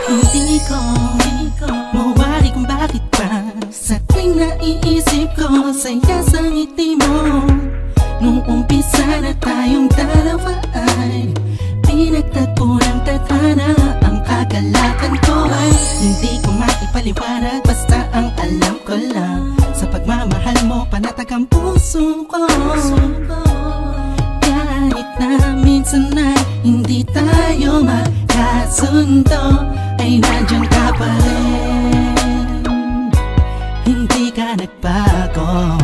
Hindi ko mawari kung bakit pa sa tuwing naiisip ko saya sa ngiti mo. Nung umpisa na tayong dalawa ay pinagtagpo ng tadhana. Ang kagalakan ko ay hindi ko maipaliwanag, basta ang alam ko lang sa pagmamahal mo panatag ang puso ko. Kahit na minsan ay hindi tayo magkasundo, ay nandiyan ka pa rin, hindi ka nagbago.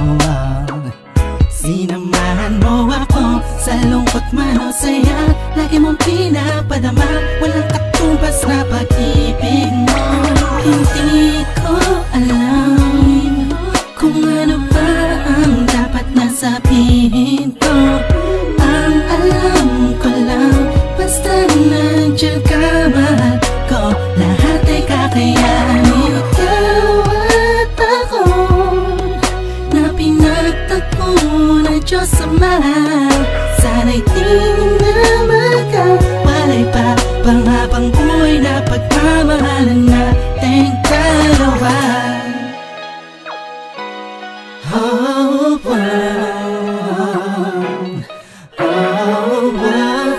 Sinamahan mo ako sa lungkot man o saya, lagi mong pinapadama, walang katumbas na pag-ibig mo. Hindi ko alam kung ano ba ang dapat na sabihin ko. Ang alam ko lang, basta nandiyan ka, mahal ko, lahat ay kakayanin. Ikaw at ako na pinagtagpo ng Diyos Ama, sana'y di na magkawalay pa pang habang buhay na pagmamahalan nating dalawa. Oh, wow. Oh, wow.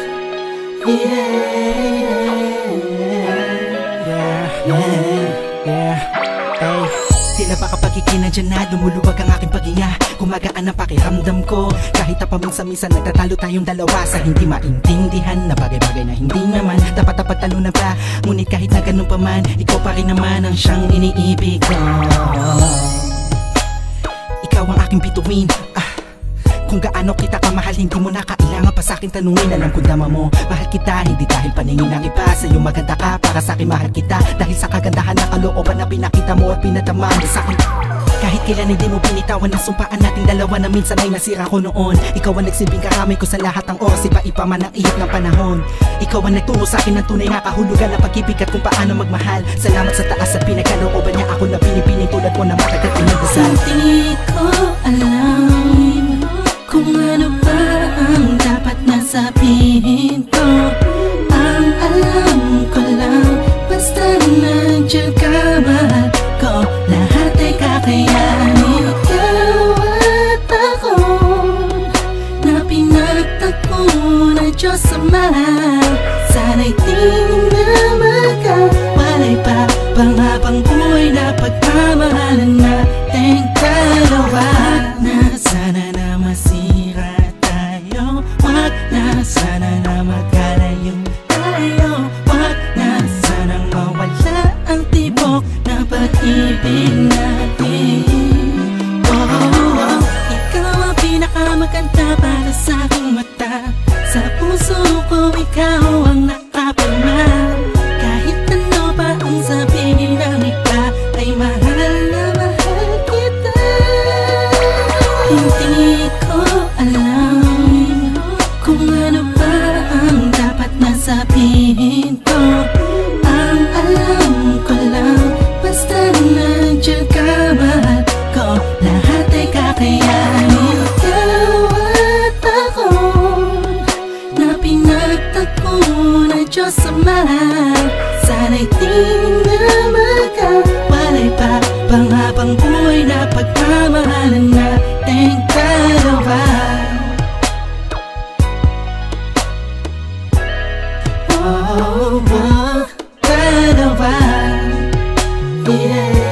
Tila ba kapag ikinadyan na lumuluwag ang aking paghinga, gumagaan ang pakiramdam ko. Kahit na paminsan-minsan nagtatalo tayong dalawa sa hindi maintindihan na bagay-bagay na hindi naman dapat na pagtalunan pa. Ngunit kahit na ganun pa man, ikaw pa rin naman ang siyang iniibig ko. Ikaw ang aking bituin, kung gaano kita kamahal, hindi mo na kailangan pa sa'kin tanungin. Alam ko dama mo, mahal kita, hindi dahil paningin ng iba. Sa'yo maganda ka, para sa'kin mahal kita, dahil sa kagandahan na kalooban na pinakita mo at pinatamaan mo sa'kin. Kahit kailan hindi mo binitawan ang sumpaan nating dalawa na minsan ay nasira ko noon. Ikaw ang nagsilbing karamay ko sa lahat ng oras, iba-iba man ang ihip ng panahon. Ikaw ang nagturo sa'kin ng tunay na kahulugan ng pag-ibig at kung paano magmahal. Salamat sa taas at pinagkalooban niya ako na pinipiling tulad mo na matagal pinagdasal. Hindi ko alam kung ano ba ang dapat na sabihin ko. Ang alam ko lang, basta nandiyan ka, mahal ko, lahat ay kakayanin. Ikaw at ako na pinagtagpo ng Diyos Ama, sana'y di na magkawalay pa pang habang buhay na pagmamahalan nating dalawa. Na sana na masira tayo, wag na sana na magkalayo tayo, wag na sanang mawala ang tibok na pag-ibig natin. Oh, ikaw ang pinakamaganda para sa aking mata, sa puso ko ikaw ang nakapalma. Kahit ano pa ang sabihin ng iba, ay mahal na mahal kita. Hindi ko alam kung ano ba ang dapat na sabihin ko. Ang alam ko lang, basta nandiyan ka, mahal ko, lahat ay kakayanin. Ikaw at ako na pinagtagpo ng Diyos Ama, sana'y di na magkawalay pa pang habang buhay na pagmamahalan nating dalawa. Oh, dalawa. Yeah.